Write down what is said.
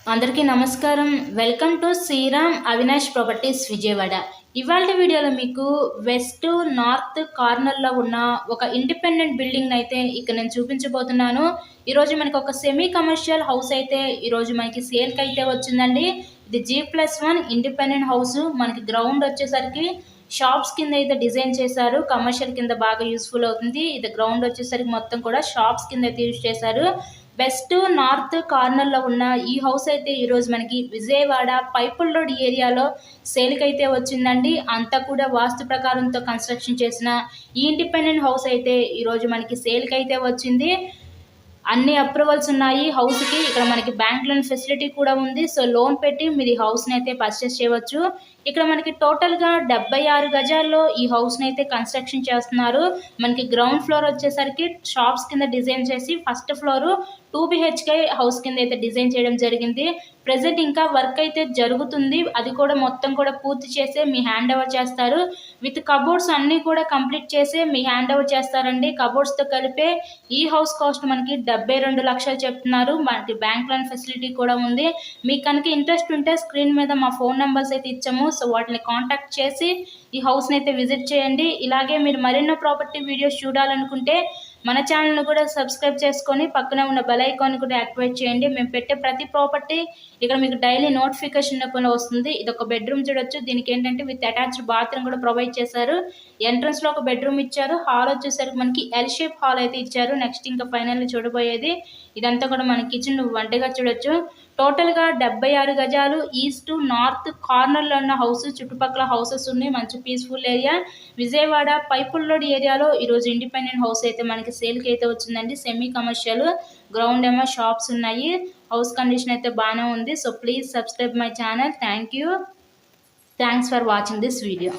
అందరికీ నమస్కారం. Welcome to Shriram Avinash properties Vijayawada. ఇవాల్టి వీడియోలో మీకు వెస్ట్ నార్త్ కార్నర్లో ఉన్న ఒక ఇండిపెండెంట్ బిల్డింగ్ అయితే ఇక్కడ నేను చూపించబోతున్నాను. ఈరోజు మనకి ఒక సెమీ కమర్షియల్ హౌస్ అయితే ఈరోజు మనకి సేల్కి అయితే వచ్చిందండి. ఇది G+1 ఇండిపెండెంట్ హౌస్. మనకి గ్రౌండ్ వచ్చేసరికి షాప్స్ కింద అయితే డిజైన్ చేశారు. కమర్షియల్ కింద బాగా యూస్ఫుల్ అవుతుంది. ఇది గ్రౌండ్ వచ్చేసరికి మొత్తం కూడా షాప్స్ కింద అయితే యూజ్ చేశారు. వెస్ట్ నార్త్ కార్నర్లో ఉన్న ఈ హౌస్ అయితే ఈరోజు మనకి విజయవాడ పైపుల్ రోడ్ ఏరియాలో సేల్కి అయితే వచ్చిందండి. అంతా కూడా వాస్తు ప్రకారంతో కన్స్ట్రక్షన్ చేసిన ఈ ఇండిపెండెంట్ హౌస్ అయితే ఈరోజు మనకి సేల్కి అయితే వచ్చింది. అన్ని అప్రూవల్స్ ఉన్నాయి హౌస్కి. ఇక్కడ మనకి బ్యాంక్ లోన్ ఫెసిలిటీ కూడా ఉంది. సో లోన్ పెట్టి మీరు ఈ హౌస్ని అయితే పర్చేస్ చేయవచ్చు. ఇక్కడ మనకి టోటల్గా 76 గజాల్లో ఈ హౌస్ని అయితే కన్స్ట్రక్షన్ చేస్తున్నారు. మనకి గ్రౌండ్ ఫ్లోర్ వచ్చేసరికి షాప్స్ కింద డిజైన్ చేసి ఫస్ట్ ఫ్లోర్ 2 BHK హౌస్ కింద అయితే డిజైన్ చేయడం జరిగింది. ప్రెజెంట్ ఇంకా వర్క్ అయితే జరుగుతుంది. అది కూడా మొత్తం కూడా పూర్తి చేసే మీ హ్యాండ్ ఓవర్ చేస్తారు. విత్ కబోర్డ్స్ అన్నీ కూడా కంప్లీట్ చేసే మీ హ్యాండ్ ఓవర్ చేస్తారండి. కబోర్డ్స్తో కలిపే ఈ హౌస్ కాస్ట్ మనకి 72 లక్షలు చెప్తున్నారు. మనకి బ్యాంక్ లోన్ ఫెసిలిటీ కూడా ఉంది. మీకు కనుక ఇంట్రెస్ట్ ఉంటే స్క్రీన్ మీద మా ఫోన్ నెంబర్స్ అయితే ఇచ్చాము. సో వాటిని కాంటాక్ట్ చేసి ఈ హౌస్ని అయితే విజిట్ చేయండి. ఇలాగే మీరు మరెన్నో ప్రాపర్టీ వీడియోస్ చూడాలనుకుంటే మన ఛానల్ను కూడా సబ్స్క్రైబ్ చేసుకొని పక్కన ఉన్న బెల్ ఐకాన్ కూడా యాక్టివేట్ చేయండి. మేము పెట్టే ప్రతి ప్రాపర్టీ ఇక్కడ మీకు డైలీ నోటిఫికేషన్ రూపంలో వస్తుంది. ఇది ఒక బెడ్రూమ్ చూడొచ్చు. దీనికి ఏంటంటే విత్ అటాచ్డ్ బాత్రూమ్ కూడా ప్రొవైడ్ చేశారు. ఎంట్రన్స్లో ఒక బెడ్రూమ్ ఇచ్చారు. హాల్ వచ్చేసరికి మనకి ఎల్ షేప్ హాల్ అయితే ఇచ్చారు. నెక్స్ట్ ఇంకా ఫైనల్లీ చూడబోయేది ఇదంతా కూడా మన కిచెన్ వంటగా చూడొచ్చు. టోటల్గా 76 గజాలు ఈస్ట్ నార్త్ కార్నర్లో ఉన్న హౌస్. చుట్టుపక్కల హౌసెస్ ఉన్నాయి. మంచి పీస్ఫుల్ ఏరియా. విజయవాడ పైపుల్ రోడ్ ఏరియాలో ఈరోజు ఇండిపెండెంట్ హౌస్ అయితే మనకి సేల్కి అయితే వచ్చిందండి. సెమీ కమర్షియల్ గ్రౌండ్ ఏమో షాప్స్ ఉన్నాయి. హౌస్ కండిషన్ అయితే బాగానే ఉంది. So please subscribe my channel. Thanks for watching this video.